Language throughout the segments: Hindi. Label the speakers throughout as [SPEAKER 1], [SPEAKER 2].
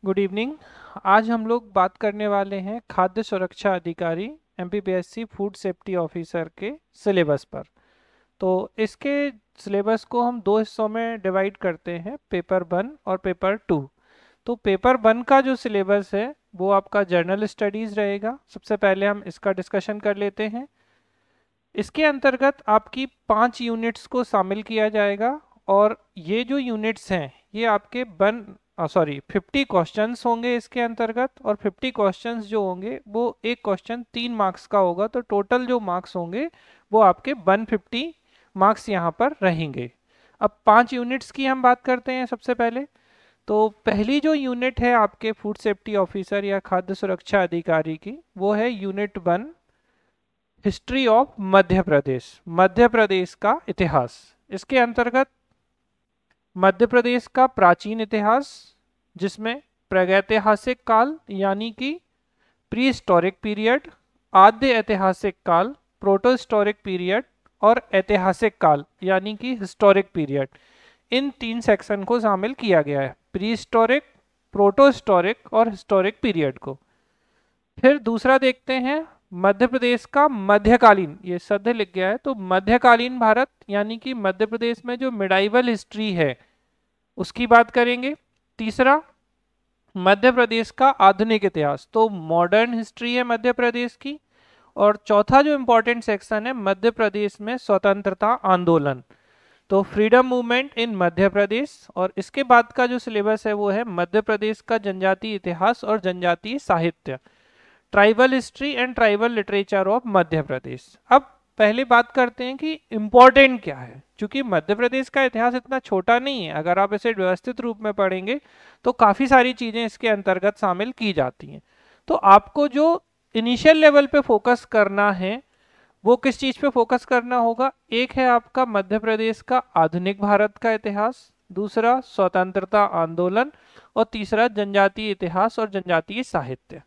[SPEAKER 1] Good evening. आज हम लोग बात करने वाले हैं खाद्य सुरक्षा अधिकारी एमपीपीएससी फूड सेफ्टी ऑफिसर के सिलेबस पर। तो इसके सिलेबस को हम दो हिस्सों में डिवाइड करते हैं, पेपर 1 और पेपर 2। तो पेपर 1 का जो सिलेबस है वो आपका जर्नल स्टडीज़ रहेगा। सबसे पहले हम इसका डिस्कशन कर लेते हैं। इसके अंतर्गत आपकी 5 यूनिट्स को शामिल किया जाएगा और ये जो यूनिट्स हैं ये आपके 50 क्वेश्चंस होंगे इसके अंतर्गत। और 50 क्वेश्चंस जो होंगे वो एक क्वेश्चन 3 मार्क्स का होगा, तो टोटल जो मार्क्स होंगे वो आपके 150 मार्क्स यहाँ पर रहेंगे। अब 5 यूनिट्स की हम बात करते हैं। सबसे पहले तो पहली जो यूनिट है आपके फूड सेफ्टी ऑफिसर या खाद्य सुरक्षा अधिकारी की, वो है यूनिट 1, हिस्ट्री ऑफ मध्य प्रदेश, मध्य प्रदेश का इतिहास। इसके अंतर्गत मध्य प्रदेश का प्राचीन इतिहास, जिसमें प्रागैतिहासिक काल यानी कि प्री हिस्टोरिक पीरियड, आद्य ऐतिहासिक काल प्रोटो हिस्टोरिक पीरियड और ऐतिहासिक काल यानी कि हिस्टोरिक पीरियड, इन 3 सेक्शन को शामिल किया गया है, प्री हिस्टोरिक, प्रोटो हिस्टोरिक और हिस्टोरिक पीरियड को। फिर दूसरा देखते हैं मध्य प्रदेश का मध्यकालीन, ये सध्य लिख गया है तो मध्यकालीन भारत यानी कि मध्य प्रदेश में जो मिडाइवल हिस्ट्री है उसकी बात करेंगे। तीसरा मध्य प्रदेश का आधुनिक इतिहास, तो मॉडर्न हिस्ट्री है मध्य प्रदेश की। और चौथा जो इम्पोर्टेंट सेक्शन है मध्य प्रदेश में स्वतंत्रता आंदोलन, तो freedom movement in Madhya Pradesh. और इसके बाद का जो सिलेबस है वो है मध्य प्रदेश का जनजातीय इतिहास और जनजातीय साहित्य, tribal history and tribal literature of Madhya Pradesh. अब पहले बात करते हैं कि इम्पोर्टेंट क्या है। क्योंकि मध्य प्रदेश का इतिहास इतना छोटा नहीं है, अगर आप इसे व्यवस्थित रूप में पढ़ेंगे तो काफ़ी सारी चीज़ें इसके अंतर्गत शामिल की जाती हैं। तो आपको जो इनिशियल लेवल पे फोकस करना है वो किस चीज़ पे फोकस करना होगा, एक है आपका मध्य प्रदेश का आधुनिक भारत का इतिहास, दूसरा स्वतंत्रता आंदोलन और तीसरा जनजातीय इतिहास और जनजातीय साहित्य।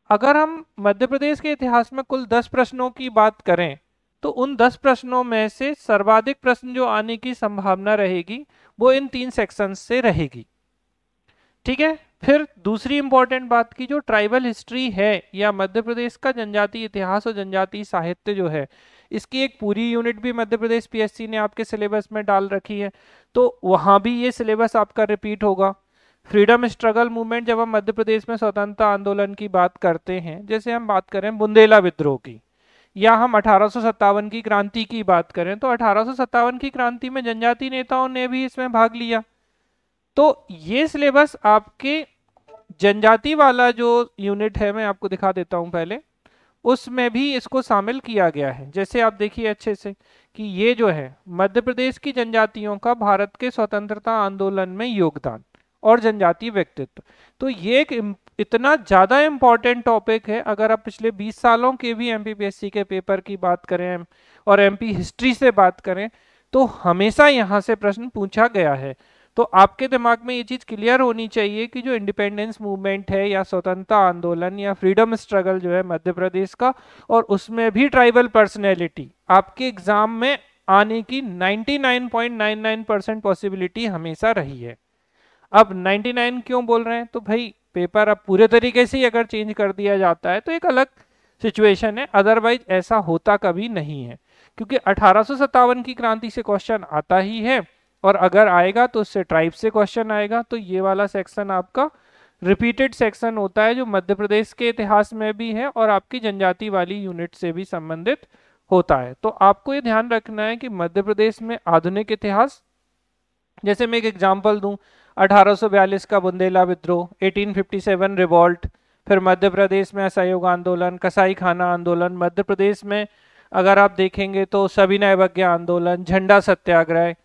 [SPEAKER 1] अगर हम मध्य प्रदेश के इतिहास में कुल 10 प्रश्नों की बात करें तो उन 10 प्रश्नों में से सर्वाधिक प्रश्न जो आने की संभावना रहेगी वो इन 3 सेक्शंस से रहेगी। ठीक है। फिर दूसरी इंपॉर्टेंट बात की, जो ट्राइबल हिस्ट्री है या मध्य प्रदेश का जनजातीय इतिहास और जनजातीय साहित्य जो है, इसकी एक पूरी यूनिट भी मध्य प्रदेश पीएससी ने आपके सिलेबस में डाल रखी है, तो वहाँ भी ये सिलेबस आपका रिपीट होगा। फ्रीडम स्ट्रगल मूवमेंट, जब हम मध्य प्रदेश में स्वतंत्रता आंदोलन की बात करते हैं, जैसे हम बात करें बुंदेला विद्रोह की या हम 1857 की क्रांति की बात करें, तो 1857 की क्रांति में जनजातीय नेताओं ने भी इसमें भाग लिया। तो ये सिलेबस आपके जनजाति वाला जो यूनिट है, मैं आपको दिखा देता हूं पहले, उसमें भी इसको शामिल किया गया है। जैसे आप देखिए अच्छे से कि ये जो है मध्य प्रदेश की जनजातियों का भारत के स्वतंत्रता आंदोलन में योगदान और जनजातीय व्यक्तित्व, तो ये एक इतना ज़्यादा इम्पॉर्टेंट टॉपिक है। अगर आप पिछले 20 सालों के भी एमपीपीएससी के पेपर की बात करें और एमपी हिस्ट्री से बात करें तो हमेशा यहाँ से प्रश्न पूछा गया है। तो आपके दिमाग में ये चीज़ क्लियर होनी चाहिए कि जो इंडिपेंडेंस मूवमेंट है या स्वतंत्रता आंदोलन या फ्रीडम स्ट्रगल जो है मध्य प्रदेश का, और उसमें भी ट्राइबल पर्सनैलिटी आपके एग्जाम में आने की 99.99% पॉसिबिलिटी हमेशा रही है। अब 99 क्यों बोल रहे हैं, तो भाई पेपर अब पूरे तरीके से ही अगर चेंज कर दिया जाता है तो एक अलग सिचुएशन है, अदरवाइज ऐसा होता कभी नहीं है। क्योंकि 1857 की क्रांति से क्वेश्चन आता ही है, और अगर आएगा तो उससे ट्राइब से क्वेश्चन आएगा। तो ये वाला सेक्शन आपका रिपीटेड सेक्शन होता है जो मध्य प्रदेश के इतिहास में भी है और आपकी जनजाति वाली यूनिट से भी संबंधित होता है। तो आपको ये ध्यान रखना है कि मध्य प्रदेश में आधुनिक इतिहास, जैसे मैं एक एग्जांपल दूं, 1842 का बुंदेला विद्रोह, 1857 रिवॉल्ट, फिर मध्य प्रदेश में असहयोग आंदोलन, कसाई खाना आंदोलन, मध्य प्रदेश में अगर आप देखेंगे तो सविनय अवज्ञा आंदोलन, झंडा सत्याग्रह,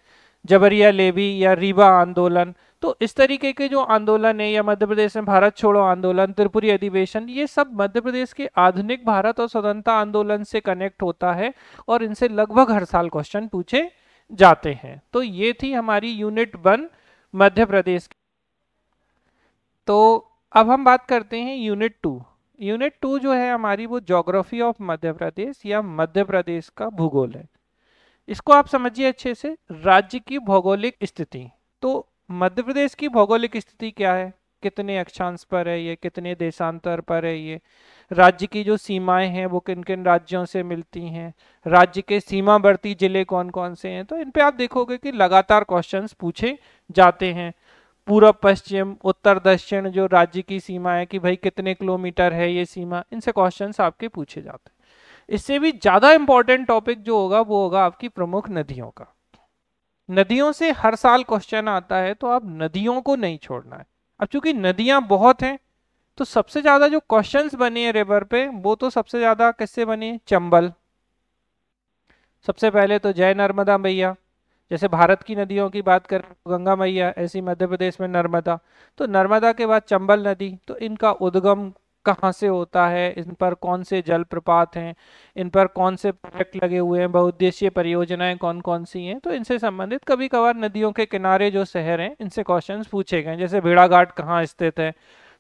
[SPEAKER 1] जबरिया लेवी या रीवा आंदोलन। तो इस तरीके के जो आंदोलन है, या मध्य प्रदेश में भारत छोड़ो आंदोलन, त्रिपुरी अधिवेशन, ये सब मध्य प्रदेश के आधुनिक भारत और स्वतंत्रता आंदोलन से कनेक्ट होता है और इनसे लगभग हर साल क्वेश्चन पूछे जाते हैं। तो ये थी हमारी यूनिट 1 मध्य प्रदेश की। तो अब हम बात करते हैं यूनिट 2। यूनिट 2 जो है हमारी, वो ज्योग्राफी ऑफ मध्य प्रदेश या मध्य प्रदेश का भूगोल है। इसको आप समझिए अच्छे से, राज्य की भौगोलिक स्थिति। तो मध्य प्रदेश की भौगोलिक स्थिति क्या है, कितने अक्षांश पर है ये, कितने देशांतर पर है ये, राज्य की जो सीमाएं हैं वो किन किन राज्यों से मिलती हैं, राज्य के सीमावर्ती जिले कौन कौन से हैं। तो इन पे आप देखोगे कि लगातार क्वेश्चंस पूछे जाते हैं। पूर्व पश्चिम उत्तर दक्षिण जो राज्य की सीमा है कि भाई कितने किलोमीटर है ये सीमा, इनसे क्वेश्चंस आपके पूछे जाते हैं। इससे भी ज्यादा इंपॉर्टेंट टॉपिक जो होगा वो होगा आपकी प्रमुख नदियों का। नदियों से हर साल क्वेश्चन आता है, तो आप नदियों को नहीं छोड़ना है। अब चूंकि नदियां बहुत हैं, तो सबसे ज्यादा जो क्वेश्चंस बने हैं रिवर पे, वो तो सबसे ज्यादा किससे बने, चंबल। सबसे पहले तो जय नर्मदा मैया, जैसे भारत की नदियों की बात करें तो गंगा मैया, ऐसी मध्य प्रदेश में नर्मदा। तो नर्मदा के बाद चंबल नदी, तो इनका उद्गम कहाँ से होता है, इन पर कौन से जलप्रपात हैं, इन पर कौन से प्रोजेक्ट लगे हुए हैं, बहुउद्देशीय परियोजनाएं कौन कौन सी हैं, तो इनसे संबंधित कभी कभार नदियों के किनारे जो शहर हैं इनसे क्वेश्चंस पूछे गए। जैसे भेड़ाघाट कहाँ स्थित है,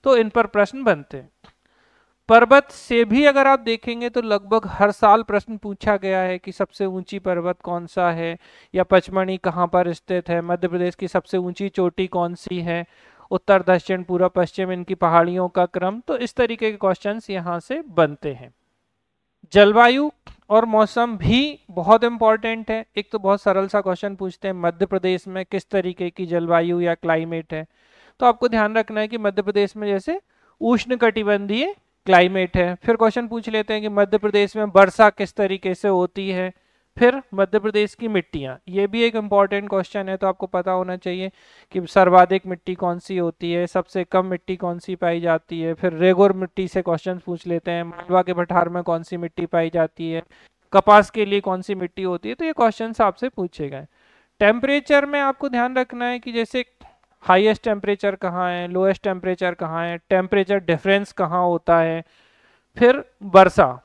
[SPEAKER 1] तो इन पर प्रश्न बनते हैं। पर्वत से भी अगर आप देखेंगे तो लगभग हर साल प्रश्न पूछा गया है कि सबसे ऊंची पर्वत कौन सा है, या पचमढ़ी कहाँ पर स्थित है, मध्य प्रदेश की सबसे ऊंची चोटी कौन सी है, उत्तर दक्षिण पूर्व पश्चिम इनकी पहाड़ियों का क्रम। तो इस तरीके के क्वेश्चंस यहाँ से बनते हैं। जलवायु और मौसम भी बहुत इंपॉर्टेंट है। एक तो बहुत सरल सा क्वेश्चन पूछते हैं, मध्य प्रदेश में किस तरीके की जलवायु या क्लाइमेट है। तो आपको ध्यान रखना है कि मध्य प्रदेश में जैसे उष्णकटिबंधीय क्लाइमेट है। फिर क्वेश्चन पूछ लेते हैं कि मध्य प्रदेश में वर्षा किस तरीके से होती है। फिर मध्य प्रदेश की मिट्टियां, ये भी एक इम्पॉर्टेंट क्वेश्चन है, तो आपको पता होना चाहिए कि सर्वाधिक मिट्टी कौन सी होती है, सबसे कम मिट्टी कौन सी पाई जाती है। फिर रेगुर मिट्टी से क्वेश्चन पूछ लेते हैं, मालवा के पठार में कौन सी मिट्टी पाई जाती है, कपास के लिए कौन सी मिट्टी होती है। तो ये क्वेश्चन आपसे पूछे गए। टेम्परेचर में आपको ध्यान रखना है कि जैसे हाईएस्ट टेम्परेचर कहाँ है, लोएस्ट टेम्परेचर कहाँ है, टेम्परेचर डिफरेंस कहाँ होता है। फिर वर्षा,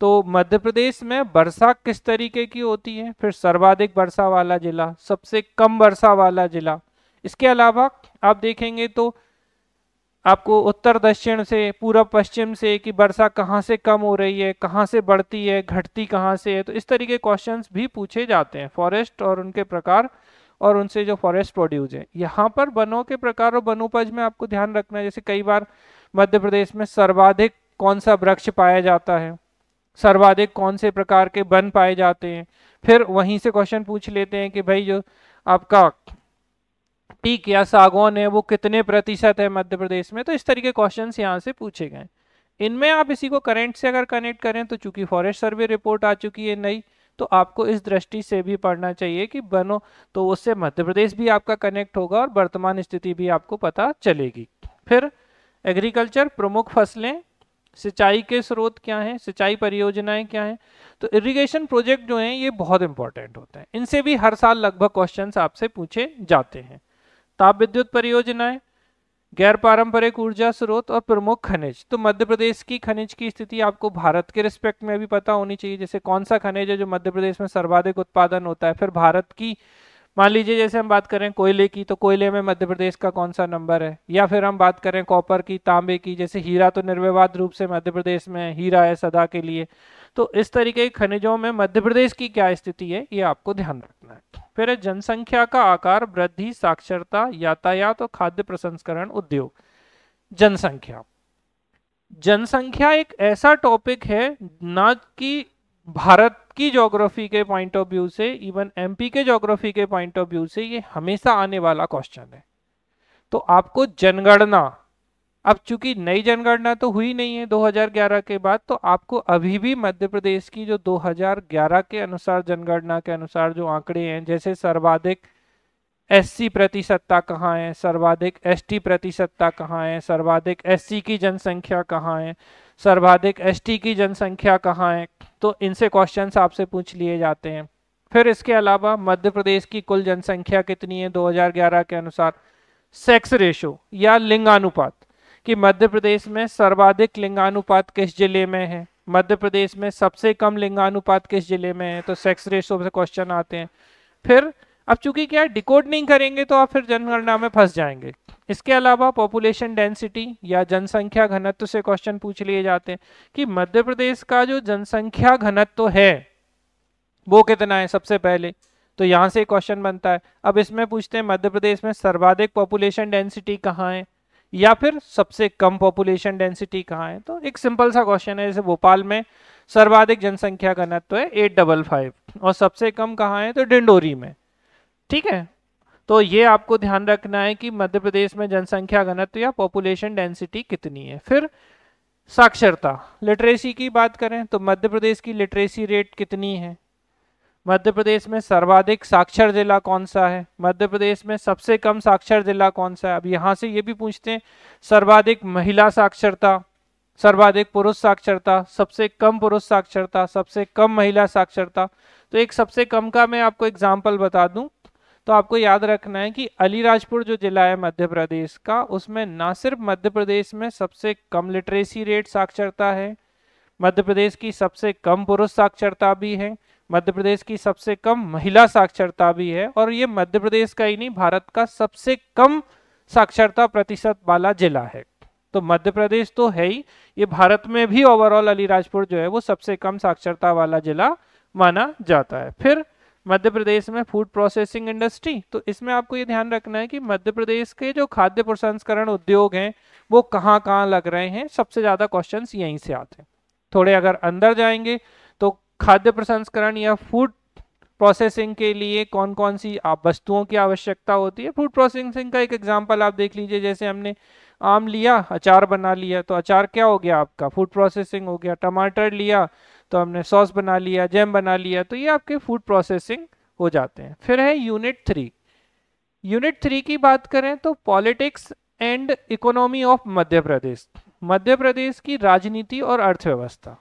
[SPEAKER 1] तो मध्य प्रदेश में वर्षा किस तरीके की होती है। फिर सर्वाधिक वर्षा वाला जिला, सबसे कम वर्षा वाला जिला। इसके अलावा आप देखेंगे तो आपको उत्तर दक्षिण से पूर्व पश्चिम से कि वर्षा कहाँ से कम हो रही है, कहाँ से बढ़ती है, घटती कहाँ से है। तो इस तरीके क्वेश्चंस भी पूछे जाते हैं। फॉरेस्ट और उनके प्रकार और उनसे जो फॉरेस्ट प्रोड्यूस है। यहाँ पर वनों के प्रकार और वनोपज में आपको ध्यान रखना है, जैसे कई बार मध्य प्रदेश में सर्वाधिक कौन सा वृक्ष पाया जाता है, सर्वाधिक कौन से प्रकार के वन पाए जाते हैं। फिर वहीं से क्वेश्चन पूछ लेते हैं कि भाई जो आपका टीक या सागौन है वो कितने प्रतिशत है मध्य प्रदेश में। तो इस तरीके क्वेश्चंस यहाँ से पूछे गए। इनमें आप इसी को करंट से अगर कनेक्ट करें तो चूंकि फॉरेस्ट सर्वे रिपोर्ट आ चुकी है नई, तो आपको इस दृष्टि से भी पढ़ना चाहिए कि बनो, तो उससे मध्य प्रदेश भी आपका कनेक्ट होगा और वर्तमान स्थिति भी आपको पता चलेगी। फिर एग्रीकल्चर, प्रमुख फसलें, सिंचाई के स्रोत क्या हैं, सिंचाई परियोजनाएं क्या हैं। तो इरिगेशन प्रोजेक्ट जो हैं ये बहुत इंपॉर्टेंट होते हैं, इनसे भी हर साल लगभग क्वेश्चंस आपसे पूछे जाते हैं। ताप विद्युत परियोजनाएं, गैर पारंपरिक ऊर्जा स्रोत और प्रमुख खनिज। तो मध्य प्रदेश की खनिज की स्थिति आपको भारत के रिस्पेक्ट में भी पता होनी चाहिए, जैसे कौन सा खनिज है जो मध्य प्रदेश में सर्वाधिक उत्पादन होता है। फिर भारत की मान लीजिए जैसे हम बात करें कोयले की, तो कोयले में मध्य प्रदेश का कौन सा नंबर है। या फिर हम बात करें कॉपर की, तांबे की, जैसे हीरा तो निर्विवाद रूप से मध्य प्रदेश में हीरा है सदा के लिए। तो इस तरीके के खनिजों में मध्य प्रदेश की क्या स्थिति है ये आपको ध्यान रखना है। फिर जनसंख्या का आकार, वृद्धि, साक्षरता, यातायात और खाद्य प्रसंस्करण उद्योग। जनसंख्या, जनसंख्या एक ऐसा टॉपिक है ना कि भारत की ज्योग्राफी के पॉइंट ऑफ व्यू से, इवन एमपी के ज्योग्राफी के पॉइंट ऑफ व्यू से ये हमेशा आने वाला क्वेश्चन है। तो आपको जनगणना, अब चूंकि नई जनगणना तो हुई नहीं है 2011 के बाद, तो आपको अभी भी मध्य प्रदेश की जो 2011 के अनुसार जनगणना के अनुसार जो आंकड़े हैं, जैसे सर्वाधिक एससी प्रतिशतता कहाँ है, सर्वाधिक एसटी प्रतिशतता कहाँ है, सर्वाधिक एससी की जनसंख्या कहाँ है, सर्वाधिक एसटी की जनसंख्या कहाँ है। तो इनसे क्वेश्चंस आपसे पूछ लिए जाते हैं। फिर इसके अलावा मध्य प्रदेश की कुल जनसंख्या कितनी है 2011 के अनुसार, सेक्स रेशो या लिंगानुपात, कि मध्य प्रदेश में सर्वाधिक लिंगानुपात किस जिले में है, मध्य प्रदेश में सबसे कम लिंगानुपात किस जिले में है। तो सेक्स रेशो से क्वेश्चन आते हैं। फिर अब चूंकि क्या डिकोड नहीं करेंगे तो आप फिर जनगणना में फंस जाएंगे। इसके अलावा पॉपुलेशन डेंसिटी या जनसंख्या घनत्व से क्वेश्चन पूछ लिए जाते हैं कि मध्य प्रदेश का जो जनसंख्या घनत्व है वो कितना है सबसे पहले, तो यहाँ से क्वेश्चन बनता है। अब इसमें पूछते हैं मध्य प्रदेश में सर्वाधिक पॉपुलेशन डेंसिटी कहाँ है, या फिर सबसे कम पॉपुलेशन डेंसिटी कहाँ है। तो एक सिंपल सा क्वेश्चन है, जैसे भोपाल में सर्वाधिक जनसंख्या घनत्व है 855 और सबसे कम कहाँ है, तो डिंडोरी में। ठीक है, तो ये आपको ध्यान रखना है कि मध्य प्रदेश में जनसंख्या घनत्व या पॉपुलेशन डेंसिटी कितनी है। फिर साक्षरता, लिटरेसी की बात करें तो मध्य प्रदेश की लिटरेसी रेट कितनी है, मध्य प्रदेश में सर्वाधिक साक्षर जिला कौन सा है, मध्य प्रदेश में सबसे कम साक्षर जिला कौन सा है। अब यहाँ से ये भी पूछते हैं सर्वाधिक महिला साक्षरता, सर्वाधिक पुरुष साक्षरता, सबसे कम पुरुष साक्षरता, सबसे कम महिला साक्षरता। तो एक सबसे कम का मैं आपको एग्जाम्पल बता दूं, तो आपको याद रखना है कि अलीराजपुर जो जिला है मध्य प्रदेश का, उसमें ना सिर्फ मध्य प्रदेश में सबसे कम लिटरेसी रेट साक्षरता है, मध्य प्रदेश की सबसे कम पुरुष साक्षरता भी है, मध्य प्रदेश की सबसे कम महिला साक्षरता भी है, और ये मध्य प्रदेश का ही नहीं भारत का सबसे कम साक्षरता प्रतिशत वाला जिला है। तो मध्य प्रदेश तो है ही, ये भारत में भी ओवरऑल अलीराजपुर जो है वो सबसे कम साक्षरता वाला जिला माना जाता है। फिर मध्य प्रदेश में फूड प्रोसेसिंग इंडस्ट्री, तो इसमें आपको ये ध्यान रखना है कि मध्य प्रदेश के जो खाद्य प्रसंस्करण उद्योग हैं वो कहाँ कहाँ लग रहे हैं, सबसे ज्यादा क्वेश्चंस यहीं से आते हैं। थोड़े अगर अंदर जाएंगे तो खाद्य प्रसंस्करण या फूड प्रोसेसिंग के लिए कौन कौन सी वस्तुओं की आवश्यकता होती है। फूड प्रोसेसिंग का एक एग्जांपल आप देख लीजिए, जैसे हमने आम लिया, अचार बना लिया, तो अचार क्या हो गया आपका, फूड प्रोसेसिंग हो गया। टमाटर लिया तो हमने सॉस बना लिया, जैम बना लिया, तो ये आपके फूड प्रोसेसिंग हो जाते हैं। फिर है यूनिट 3। यूनिट 3 की बात करें तो politics and economy of Madhya प्रदेश, मध्य प्रदेश की राजनीति और अर्थव्यवस्था।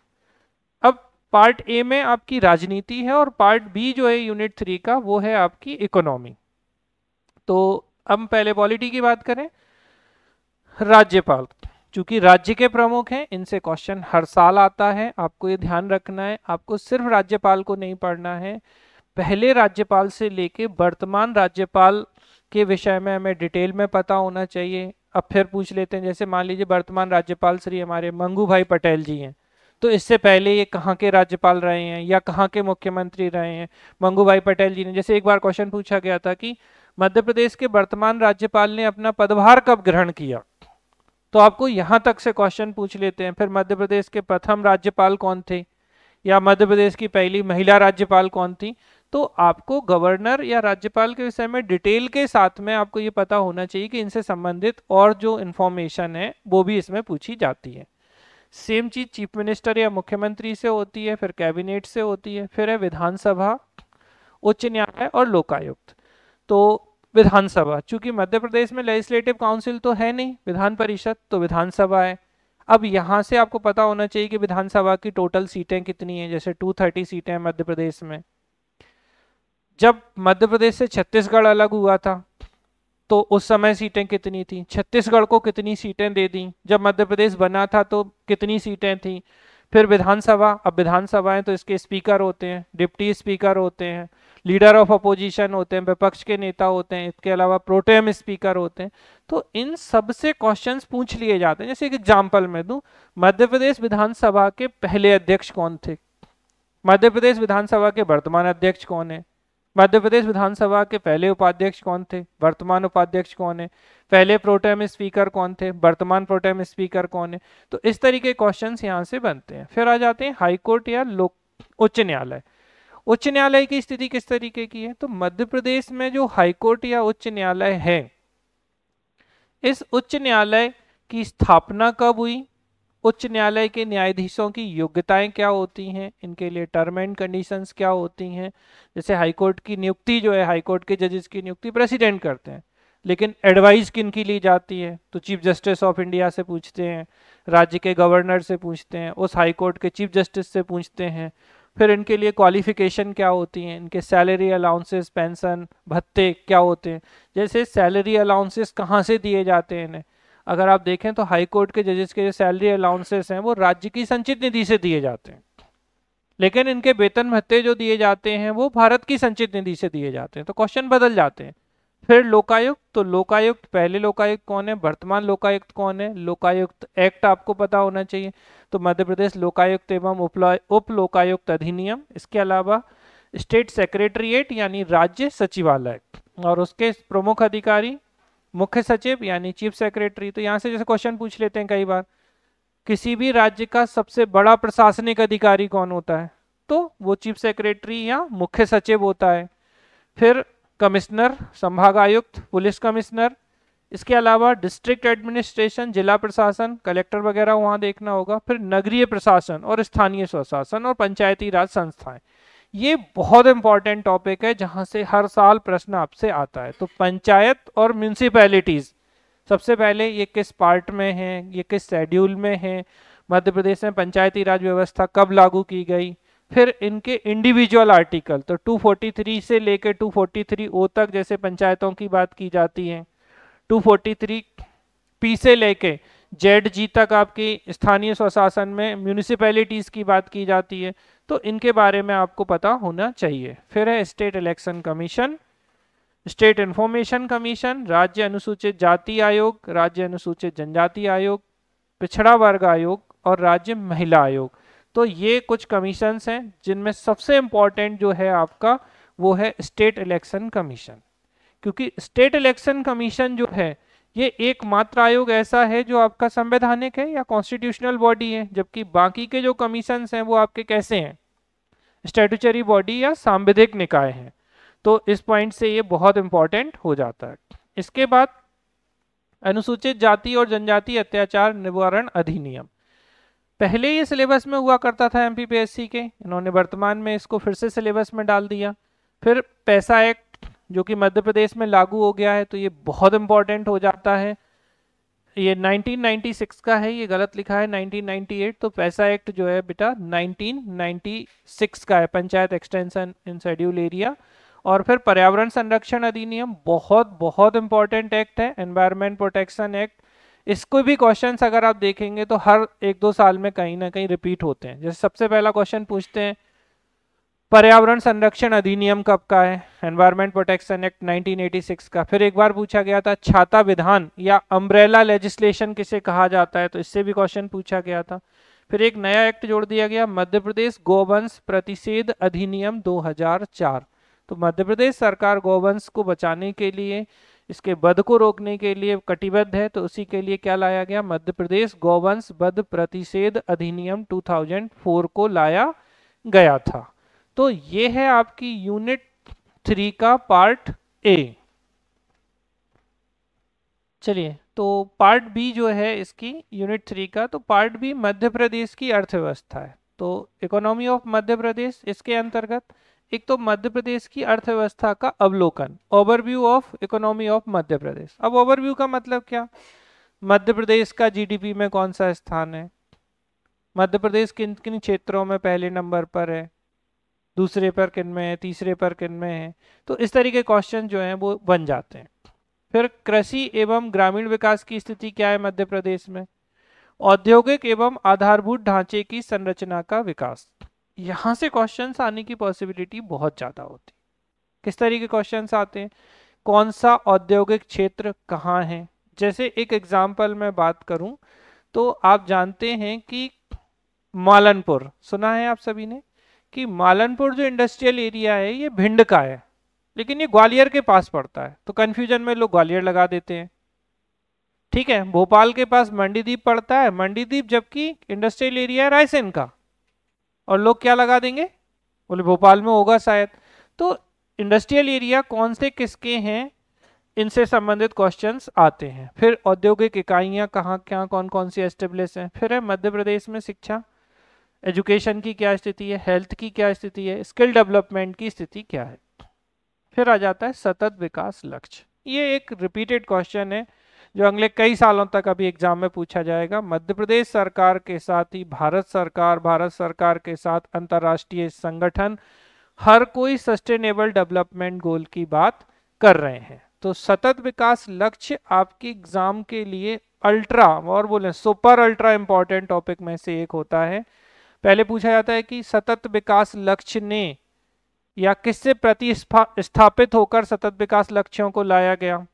[SPEAKER 1] अब पार्ट ए में आपकी राजनीति है और पार्ट बी जो है यूनिट 3 का वो है आपकी इकोनॉमी। तो अब पहले पॉलिटी की बात करें, राज्यपाल चूंकि राज्य के प्रमुख हैं, इनसे क्वेश्चन हर साल आता है, आपको ये ध्यान रखना है। आपको सिर्फ राज्यपाल को नहीं पढ़ना है, पहले राज्यपाल से लेके वर्तमान राज्यपाल के विषय में हमें डिटेल में पता होना चाहिए। अब फिर पूछ लेते हैं, जैसे मान लीजिए वर्तमान राज्यपाल श्री हमारे मंगू भाई पटेल जी हैं, तो इससे पहले ये कहाँ के राज्यपाल रहे हैं या कहाँ के मुख्यमंत्री रहे हैं मंगू भाई पटेल जी ने। जैसे एक बार क्वेश्चन पूछा गया था कि मध्य प्रदेश के वर्तमान राज्यपाल ने अपना पदभार कब ग्रहण किया, तो आपको यहां तक से क्वेश्चन पूछ लेते हैं। फिर मध्य प्रदेश के प्रथम राज्यपाल कौन थे, या मध्य प्रदेश की पहली महिला राज्यपाल कौन थी। तो आपको गवर्नर या राज्यपाल के विषय में डिटेल के साथ में आपको ये पता होना चाहिए कि इनसे संबंधित और जो इन्फॉर्मेशन है वो भी इसमें पूछी जाती है। सेम चीज चीफ मिनिस्टर या मुख्यमंत्री से होती है, फिर कैबिनेट से होती है, फिर है विधानसभा, उच्च न्यायालय और लोकायुक्त। तो विधानसभा, चूंकि मध्य प्रदेश में लेजिस्लेटिव काउंसिल तो है नहीं, विधान परिषद, तो विधानसभा है। अब यहां से आपको पता होना चाहिए कि विधानसभा की टोटल सीटें कितनी हैं, जैसे 230 सीटें हैं मध्य प्रदेश में। जब मध्य प्रदेश से छत्तीसगढ़ अलग हुआ था तो उस समय सीटें कितनी थी, छत्तीसगढ़ को कितनी सीटें दे दी, जब मध्य प्रदेश बना था तो कितनी सीटें थी। फिर विधानसभा, अब विधानसभाएं तो इसके स्पीकर होते हैं, डिप्टी स्पीकर होते हैं, लीडर ऑफ अपोजिशन होते हैं, विपक्ष के नेता होते हैं, इसके अलावा प्रोटेम स्पीकर होते हैं। तो इन सब से क्वेश्चंस पूछ लिए जाते हैं। जैसे एक एग्जांपल मैं दूं, मध्य प्रदेश विधानसभा के पहले अध्यक्ष कौन थे, मध्य प्रदेश विधानसभा के वर्तमान अध्यक्ष कौन है, मध्य प्रदेश विधानसभा के पहले उपाध्यक्ष कौन थे, वर्तमान उपाध्यक्ष कौन है, पहले प्रोटेम स्पीकर कौन थे, वर्तमान प्रोटेम स्पीकर कौन है। तो इस तरीके क्वेश्चंस यहाँ से बनते हैं। फिर आ जाते हैं हाईकोर्ट या लोक उच्च न्यायालय। उच्च न्यायालय की स्थिति किस तरीके की है, तो मध्य प्रदेश में जो हाईकोर्ट या उच्च न्यायालय है, इस उच्च न्यायालय की स्थापना कब हुई, उच्च न्यायालय के न्यायाधीशों की योग्यताएं क्या होती हैं, इनके लिए टर्म एंड कंडीशंस क्या होती हैं। जैसे हाईकोर्ट की नियुक्ति जो है, हाईकोर्ट के जजेस की नियुक्ति प्रेसिडेंट करते हैं, लेकिन एडवाइस किन की ली जाती है, तो चीफ जस्टिस ऑफ इंडिया से पूछते हैं, राज्य के गवर्नर से पूछते हैं, उस हाईकोर्ट के चीफ जस्टिस से पूछते हैं। फिर इनके लिए क्वालिफिकेशन क्या होती हैं, इनके सैलरी अलाउंसेस, पेंशन, भत्ते क्या होते हैं। जैसे सैलरी अलाउंसेस कहाँ से दिए जाते हैं इन्हें, अगर आप देखें तो हाई कोर्ट के जजेस के जो सैलरी अलाउंसेस हैं वो राज्य की संचित निधि से दिए जाते हैं, लेकिन इनके वेतन भत्ते जो दिए जाते हैं वो भारत की संचित निधि से दिए जाते हैं। तो क्वेश्चन बदल जाते हैं। फिर लोकायुक्त, तो लोकायुक्त, पहले लोकायुक्त कौन है, वर्तमान लोकायुक्त कौन है, लोकायुक्त एक्ट आपको पता होना चाहिए। तो मध्य प्रदेश लोकायुक्त एवं उप लोकायुक्त अधिनियम, इसके अलावा स्टेट सेक्रेटरीट यानी राज्य सचिवालय, और उसके प्रमुख अधिकारी मुख्य सचिव यानी चीफ सेक्रेटरी। तो यहाँ से जैसे क्वेश्चन पूछ लेते हैं कई बार, किसी भी राज्य का सबसे बड़ा प्रशासनिक अधिकारी कौन होता है, तो वो चीफ सेक्रेटरी या मुख्य सचिव होता है। फिर कमिश्नर, संभाग आयुक्त, पुलिस कमिश्नर, इसके अलावा डिस्ट्रिक्ट एडमिनिस्ट्रेशन, जिला प्रशासन, कलेक्टर वगैरह वहाँ देखना होगा। फिर नगरीय प्रशासन और स्थानीय स्वशासन और पंचायती राज संस्थाएं। ये बहुत इंपॉर्टेंट टॉपिक है जहाँ से हर साल प्रश्न आपसे आता है। तो पंचायत और म्यूनिसिपैलिटीज, सबसे पहले ये किस पार्ट में है, ये किस शेड्यूल में है, मध्य प्रदेश में पंचायती राज व्यवस्था कब लागू की गई। फिर इनके इंडिविजुअल आर्टिकल, तो 243 से लेकर 243 तक जैसे पंचायतों की बात की जाती है, 243 पी से लेके जेड जी तक आपकी स्थानीय स्वशासन में म्यूनिसिपैलिटीज की बात की जाती है। तो इनके बारे में आपको पता होना चाहिए। फिर है state election commission, state information commission, राज्य अनुसूचित जाति आयोग, राज्य अनुसूचित जनजाति आयोग, पिछड़ा वर्ग आयोग और राज्य महिला आयोग। तो ये कुछ कमीशंस हैं जिनमें सबसे इंपॉर्टेंट जो है आपका वो है स्टेट इलेक्शन कमीशन, क्योंकि स्टेट इलेक्शन कमीशन जो है ये एकमात्र आयोग ऐसा है जो आपका संवैधानिक है या कॉन्स्टिट्यूशनल बॉडी है, जबकि बाकी के जो कमीशंस हैं वो आपके कैसे हैं, स्टैट्यूटरी बॉडी या सांविधिक निकाय हैं। तो इस पॉइंट से ये बहुत इंपॉर्टेंट हो जाता है। इसके बाद अनुसूचित जाति और जनजाति अत्याचार निवारण अधिनियम, पहले ये सिलेबस में हुआ करता था एमपीपीएससी के, इन्होंने वर्तमान में इसको फिर से सिलेबस में डाल दिया। फिर पैसा एक्ट जो कि मध्य प्रदेश में लागू हो गया है, तो ये बहुत इंपॉर्टेंट हो जाता है। ये 1996 का है, ये गलत लिखा है 1998, तो पैसा एक्ट जो है बेटा 1996 का है, panchayat extension in schedule area. और फिर पर्यावरण संरक्षण अधिनियम बहुत बहुत इंपॉर्टेंट एक्ट है, एनवायरमेंट प्रोटेक्शन एक्ट। इसको भी क्वेश्चंस अगर आप देखेंगे तो हर 1-2 साल में कहीं ना कहीं रिपीट होते हैं। जैसे सबसे पहला क्वेश्चन पूछते हैं पर्यावरण संरक्षण अधिनियम कब का है, एनवायरमेंट प्रोटेक्शन एक्ट 1986 का। फिर एक बार पूछा गया था छाता विधान या अम्ब्रेला लेजिस्लेशन किसे कहा जाता है, तो इससे भी क्वेश्चन पूछा गया था। फिर एक नया एक्ट जोड़ दिया गया, मध्य प्रदेश गौवंश प्रतिषेध अधिनियम 2004। तो मध्य प्रदेश सरकार गौवंश को बचाने के लिए, इसके वध को रोकने के लिए कटिबद्ध है, तो उसी के लिए क्या लाया गया, मध्य प्रदेश गौवंश वध प्रतिषेध अधिनियम 2004 को लाया गया था। तो ये है आपकी यूनिट 3 का पार्ट ए। चलिए, तो पार्ट बी जो है इसकी यूनिट 3 का, तो पार्ट बी मध्य प्रदेश की अर्थव्यवस्था है। तो इकोनॉमी ऑफ मध्य प्रदेश, इसके अंतर्गत एक तो मध्य प्रदेश की अर्थव्यवस्था का अवलोकन, overview of economy of Madhya Pradesh. अब ओवरव्यू का मतलब क्या, मध्य प्रदेश का जीडीपी में कौन सा स्थान है, मध्य प्रदेश किन किन क्षेत्रों में पहले नंबर पर है, दूसरे पर किन में है, तीसरे पर किन में है। तो इस तरीके क्वेश्चन जो हैं वो बन जाते हैं। फिर कृषि एवं ग्रामीण विकास की स्थिति क्या है मध्य प्रदेश में, औद्योगिक एवं आधारभूत ढांचे की संरचना का विकास। यहाँ से क्वेश्चंस आने की पॉसिबिलिटी बहुत ज़्यादा होती। किस तरीके क्वेश्चंस आते हैं, कौन सा औद्योगिक क्षेत्र कहाँ है। जैसे एक एग्जाम्पल मैं बात करूं तो आप जानते हैं कि मालनपुर, सुना है आप सभी ने कि मालनपुर जो इंडस्ट्रियल एरिया है ये भिंड का है, लेकिन ये ग्वालियर के पास पड़ता है। तो कंफ्यूजन में लोग ग्वालियर लगा देते हैं। ठीक है, भोपाल के पास मंडीदीप पड़ता है, मंडीदीप जबकि इंडस्ट्रियल एरिया है रायसेन का, और लोग क्या लगा देंगे, बोले भोपाल में होगा शायद। तो इंडस्ट्रियल एरिया कौन से किसके हैं, इनसे संबंधित क्वेश्चंस आते हैं। फिर औद्योगिक इकाइयां कहाँ क्या कौन कौन सी एस्टेब्लिश हैं। फिर है मध्य प्रदेश में शिक्षा, एजुकेशन की क्या स्थिति है, हेल्थ की क्या स्थिति है, स्किल डेवलपमेंट की स्थिति क्या है। फिर आ जाता है सतत विकास लक्ष्य। ये एक रिपीटेड क्वेश्चन है जो अगले कई सालों तक अभी एग्जाम में पूछा जाएगा। मध्य प्रदेश सरकार के साथ ही भारत सरकार के साथ अंतर्राष्ट्रीय संगठन हर कोई सस्टेनेबल डेवलपमेंट गोल की बात कर रहे हैं। तो सतत विकास लक्ष्य आपके एग्जाम के लिए अल्ट्रा और बोले सुपर अल्ट्रा इंपॉर्टेंट टॉपिक में से एक होता है। पहले पूछा जाता है कि सतत विकास लक्ष्य ने या किससे प्रतिस्थापित होकर सतत विकास लक्ष्यों को लाया गया।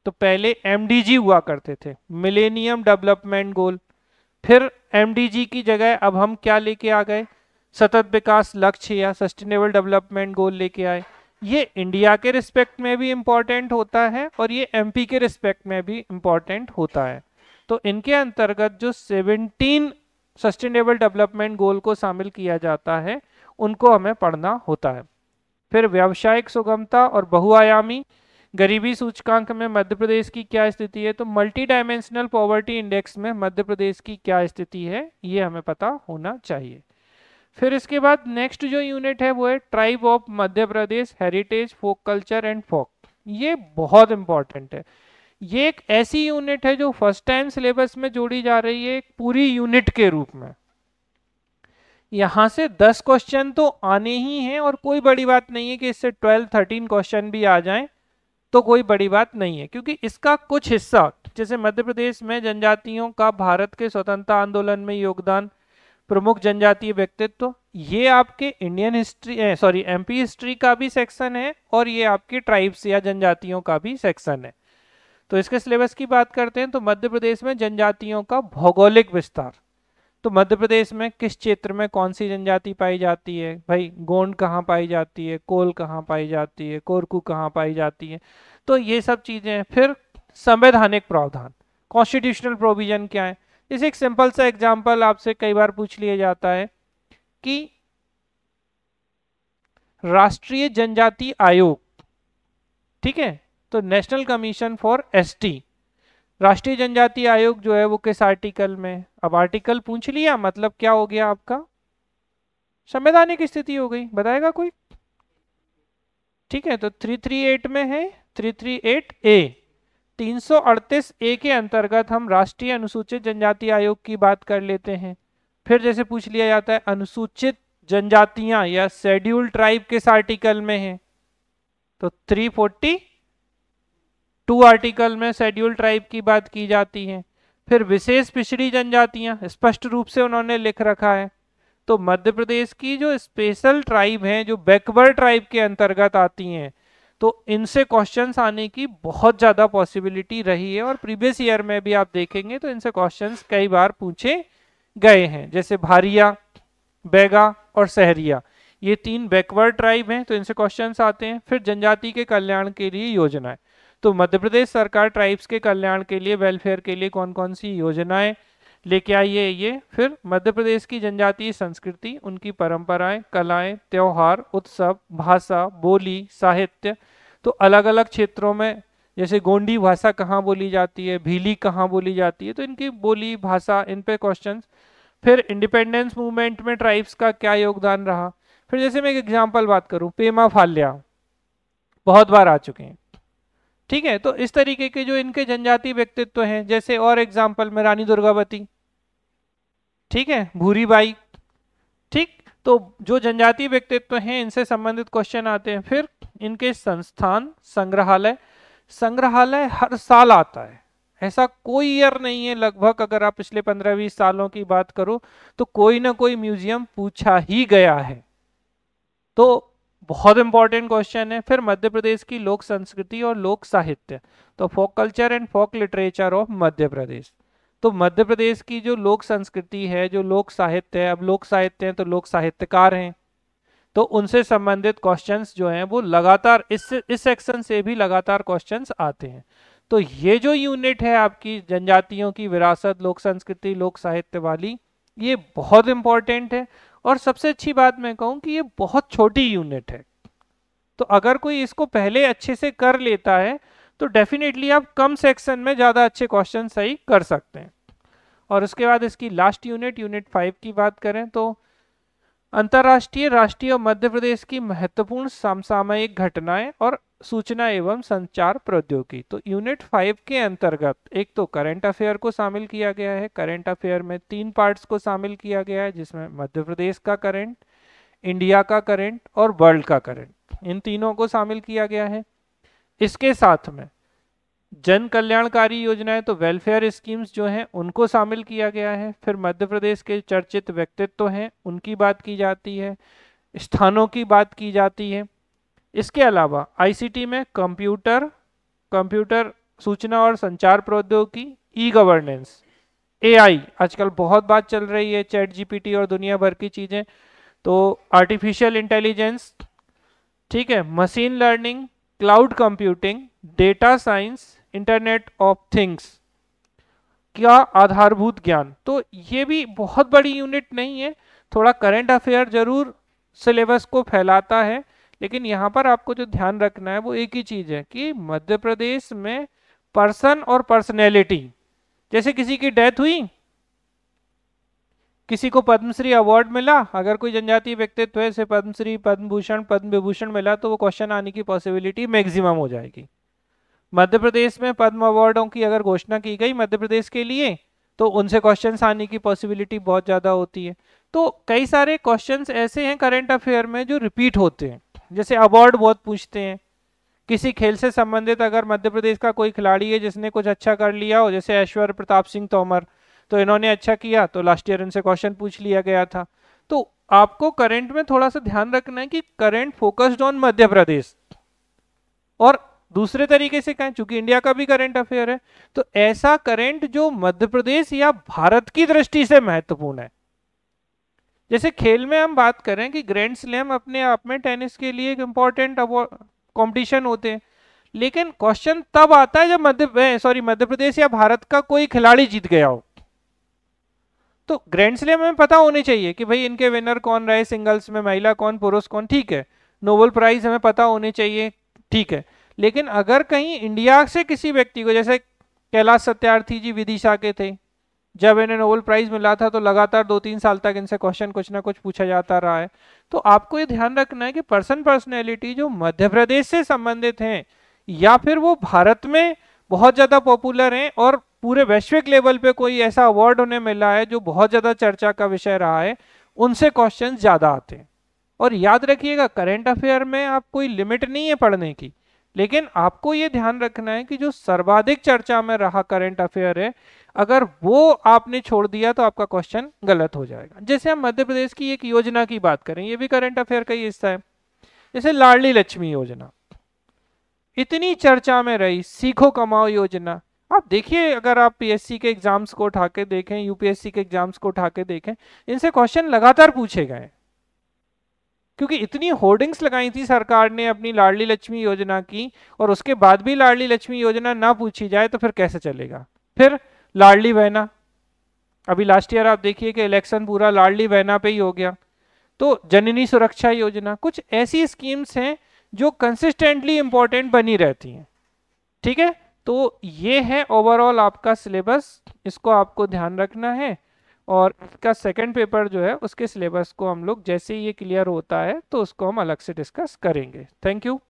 [SPEAKER 1] तो पहले एमडीजी हुआ करते थे, मिलेनियम डेवलपमेंट गोल। फिर एमडीजी की जगह अब हम क्या लेके आ गए, सतत विकास लक्ष्य या सस्टेनेबल डेवलपमेंट गोल लेके आए। ये इंडिया के रिस्पेक्ट में भी इम्पोर्टेंट होता है और ये एमपी के रिस्पेक्ट में भी इम्पोर्टेंट होता है। तो इनके अंतर्गत जो 17 सस्टेनेबल डेवलपमेंट गोल को शामिल किया जाता है उनको हमें पढ़ना होता है। फिर व्यावसायिक सुगमता और बहुआयामी गरीबी सूचकांक में मध्य प्रदेश की क्या स्थिति है, तो मल्टी डायमेंशनल पॉवर्टी इंडेक्स में मध्य प्रदेश की क्या स्थिति है ये हमें पता होना चाहिए। फिर इसके बाद नेक्स्ट जो यूनिट है वो है tribe of Madhya Pradesh, heritage, folk culture and folk. ये बहुत इंपॉर्टेंट है। ये एक ऐसी यूनिट है जो फर्स्ट टाइम सिलेबस में जोड़ी जा रही है एक पूरी यूनिट के रूप में। यहां से 10 क्वेश्चन तो आने ही हैं और कोई बड़ी बात नहीं है कि इससे 12-13 क्वेश्चन भी आ जाएं तो कोई बड़ी बात नहीं है, क्योंकि इसका कुछ हिस्सा जैसे मध्य प्रदेश में जनजातियों का भारत के स्वतंत्रता आंदोलन में योगदान, प्रमुख जनजातीय व्यक्तित्व, ये आपके Indian history sorry MP history का भी सेक्शन है और ये आपके ट्राइब्स या जनजातियों का भी सेक्शन है। तो इसके सिलेबस की बात करते हैं तो मध्य प्रदेश में जनजातियों का भौगोलिक विस्तार, तो मध्य प्रदेश में किस क्षेत्र में कौन सी जनजाति पाई जाती है, भाई गोंड कहाँ पाई जाती है, कोल कहाँ पाई जाती है, कोरकू कहाँ पाई जाती है, तो ये सब चीजें हैं। फिर संवैधानिक प्रावधान, कॉन्स्टिट्यूशनल प्रोविजन क्या है। जैसे एक सिंपल सा एग्जांपल आपसे कई बार पूछ लिया जाता है कि राष्ट्रीय जनजाति आयोग, ठीक है, तो नेशनल कमीशन फॉर एसटी, राष्ट्रीय जनजाति आयोग जो है वो किस आर्टिकल में, अब आर्टिकल पूछ लिया मतलब क्या हो गया आपका संवैधानिक स्थिति हो गई, बताएगा कोई। ठीक है, तो 338 में है 338 ए, 338 ए के अंतर्गत हम राष्ट्रीय अनुसूचित जनजाति आयोग की बात कर लेते हैं। फिर जैसे पूछ लिया जाता है अनुसूचित जनजातियां या शेड्यूल्ड ट्राइब किस आर्टिकल में है, तो 342 आर्टिकल में शेड्यूल्ड ट्राइब की बात की जाती है। फिर विशेष पिछड़ी जनजातियां स्पष्ट रूप से उन्होंने लिख रखा है, तो मध्य प्रदेश की जो स्पेशल ट्राइब हैं जो बैकवर्ड ट्राइब के अंतर्गत आती हैं, तो इनसे क्वेश्चंस आने की बहुत ज़्यादा पॉसिबिलिटी रही है और प्रीवियस ईयर में भी आप देखेंगे तो इनसे क्वेश्चंस कई बार पूछे गए हैं। जैसे भारिया, बैगा और सहरिया, ये 3 बैकवर्ड ट्राइब हैं तो इनसे क्वेश्चंस आते हैं। फिर जनजाति के कल्याण के लिए योजनाएं, तो मध्य प्रदेश सरकार ट्राइब्स के कल्याण के लिए, वेलफेयर के लिए कौन कौन सी योजनाएं लेके आई है ये। फिर मध्य प्रदेश की जनजातीय संस्कृति, उनकी परंपराएं, कलाएं, त्योहार, उत्सव, भाषा, बोली, साहित्य, तो अलग अलग क्षेत्रों में जैसे गोंडी भाषा कहाँ बोली जाती है, भीली कहाँ बोली जाती है, तो इनकी बोली, भाषा, इन पे क्वेश्चंस। फिर इंडिपेंडेंस मूवमेंट में ट्राइब्स का क्या योगदान रहा। फिर जैसे मैं एक एग्जाम्पल बात करूँ, पेमा फाल्या बहुत बार आ चुके हैं, ठीक है, तो इस तरीके के जो इनके जनजातीय व्यक्तित्व हैं, जैसे और एग्जाम्पल में रानी दुर्गावती, ठीक है, भूरीबाई, ठीक, तो जो जनजातीय व्यक्तित्व हैं इनसे संबंधित क्वेश्चन आते हैं। फिर इनके संस्थान, संग्रहालय, संग्रहालय हर साल आता है, ऐसा कोई ईयर नहीं है, लगभग अगर आप पिछले 15-20 सालों की बात करो तो कोई ना कोई म्यूजियम पूछा ही गया है, तो बहुत इंपॉर्टेंट क्वेश्चन है। फिर मध्य प्रदेश की लोक संस्कृति और लोक साहित्य, तो folk culture and folk literature of Madhya Pradesh, तो मध्य प्रदेश की जो लोक संस्कृति है, जो लोक साहित्य है, अब लोक साहित्य है तो लोक साहित्यकार हैं, तो उनसे संबंधित क्वेश्चंस जो हैं वो लगातार इस सेक्शन से भी लगातार क्वेश्चंस आते हैं। तो ये जो यूनिट है आपकी जनजातियों की विरासत, लोक संस्कृति, लोक साहित्य वाली, ये बहुत इंपॉर्टेंट है। और सबसे अच्छी बात मैं कहूँ कि ये बहुत छोटी यूनिट है, तो अगर कोई इसको पहले अच्छे से कर लेता है तो डेफिनेटली आप कम सेक्शन में ज़्यादा अच्छे क्वेश्चन सही कर सकते हैं। और उसके बाद इसकी लास्ट यूनिट, यूनिट 5 की बात करें तो अंतर्राष्ट्रीय, राष्ट्रीय और मध्य प्रदेश की महत्वपूर्ण समसामयिक घटनाएं और सूचना एवं संचार प्रौद्योगिकी, तो यूनिट 5 के अंतर्गत एक तो करंट अफेयर को शामिल किया गया है। करंट अफेयर में 3 पार्ट्स को शामिल किया गया है, जिसमें मध्य प्रदेश का करंट, इंडिया का करंट और वर्ल्ड का करंट, इन तीनों को शामिल किया गया है। इसके साथ में जन कल्याणकारी योजनाएं, तो वेलफेयर स्कीम्स जो हैं उनको शामिल किया गया है। फिर मध्य प्रदेश के चर्चित व्यक्तित्व हैं उनकी बात की जाती है, स्थानों की बात की जाती है। इसके अलावा आईसीटी में कंप्यूटर सूचना और संचार प्रौद्योगिकी, ई गवर्नेंस, एआई आजकल बहुत बात चल रही है, चैट जीपीटी और दुनिया भर की चीजें, तो आर्टिफिशियल इंटेलिजेंस, ठीक है, machine learning, cloud computing, data science, internet of things का आधारभूत ज्ञान। तो ये भी बहुत बड़ी यूनिट नहीं है, थोड़ा करंट अफेयर जरूर सिलेबस को फैलाता है, लेकिन यहाँ पर आपको जो ध्यान रखना है वो एक ही चीज है कि मध्य प्रदेश में पर्सन और पर्सनैलिटी, जैसे किसी की डेथ हुई, किसी को पद्मश्री अवार्ड मिला, अगर कोई जनजातीय व्यक्तित्व है, जैसे पद्मश्री, पद्म भूषण, पद्म विभूषण मिला, तो वो क्वेश्चन आने की पॉसिबिलिटी मैक्सिमम हो जाएगी। मध्य प्रदेश में पद्म अवार्डों की अगर घोषणा की गई मध्य प्रदेश के लिए, तो उनसे क्वेश्चंस आने की पॉसिबिलिटी बहुत ज़्यादा होती है। तो कई सारे क्वेश्चंस ऐसे हैं करंट अफेयर में जो रिपीट होते हैं, जैसे अवार्ड बहुत पूछते हैं। किसी खेल से संबंधित अगर मध्य प्रदेश का कोई खिलाड़ी है जिसने कुछ अच्छा कर लिया हो, जैसे ऐश्वर्य प्रताप सिंह तोमर, तो इन्होंने अच्छा किया तो लास्ट ईयर इनसे क्वेश्चन पूछ लिया गया था। तो आपको करंट में थोड़ा सा ध्यान रखना है कि current focused on Madhya Pradesh, और दूसरे तरीके से कहें, चूंकि इंडिया का भी करंट अफेयर है, तो ऐसा करंट जो मध्य प्रदेश या भारत की दृष्टि से महत्वपूर्ण है। जैसे खेल में हम बात करें कि ग्रैंड स्लैम अपने आप में टेनिस के लिए एक इंपॉर्टेंट कंपटीशन होते हैं, लेकिन क्वेश्चन तब आता है जब मध्य प्रदेश या भारत का कोई खिलाड़ी जीत गया हो। तो ग्रैंड स्लैम हमें पता होनी चाहिए कि भाई इनके विनर कौन रहे, सिंगल्स में महिला कौन, पुरुष कौन, ठीक है। नोबेल प्राइज हमें पता होने चाहिए, ठीक है। लेकिन अगर कहीं इंडिया से किसी व्यक्ति को, जैसे कैलाश सत्यार्थी जी विदिशा के थे, जब इन्हें नोबेल प्राइज मिला था तो लगातार 2-3 साल तक इनसे क्वेश्चन कुछ ना कुछ पूछा जाता रहा है। तो आपको ये ध्यान रखना है कि पर्सनैलिटी जो मध्य प्रदेश से संबंधित हैं या फिर वो भारत में बहुत ज्यादा पॉपुलर हैं और पूरे वैश्विक लेवल पे कोई ऐसा अवार्ड उन्हें मिला है जो बहुत ज्यादा चर्चा का विषय रहा है, उनसे क्वेश्चन ज्यादा आते हैं। और याद रखिएगा करंट अफेयर में आप कोई लिमिट नहीं है पढ़ने की, लेकिन आपको ये ध्यान रखना है कि जो सर्वाधिक चर्चा में रहा करंट अफेयर है, अगर वो आपने छोड़ दिया तो आपका क्वेश्चन गलत हो जाएगा। जैसे हम मध्य प्रदेश की एक योजना की बात करें, ये भी करंट अफेयर का ही हिस्सा है, जैसे लाडली लक्ष्मी योजना इतनी चर्चा में रही, सीखो कमाओ योजना। आप देखिए, अगर आप पीएससी के एग्जाम्स को उठा के देखें, यूपीएससी के एग्जाम्स को उठा के देखें, इनसे क्वेश्चन लगातार पूछे गए, क्योंकि इतनी होर्डिंग्स लगाई थी सरकार ने अपनी लाडली लक्ष्मी योजना की, और उसके बाद भी लाडली लक्ष्मी योजना ना पूछी जाए तो फिर कैसे चलेगा। फिर लाडली बहना, अभी लास्ट ईयर आप देखिए कि इलेक्शन पूरा लाडली बहना पे ही हो गया। तो जननी सुरक्षा योजना, कुछ ऐसी स्कीम्स हैं जो कंसिस्टेंटली इंपॉर्टेंट बनी रहती हैं। ठीक है, तो ये है ओवरऑल आपका सिलेबस, इसको आपको ध्यान रखना है। और इसका सेकंड पेपर जो है उसके सिलेबस को हम लोग जैसे ही ये क्लियर होता है तो उसको हम अलग से डिस्कस करेंगे। Thank you.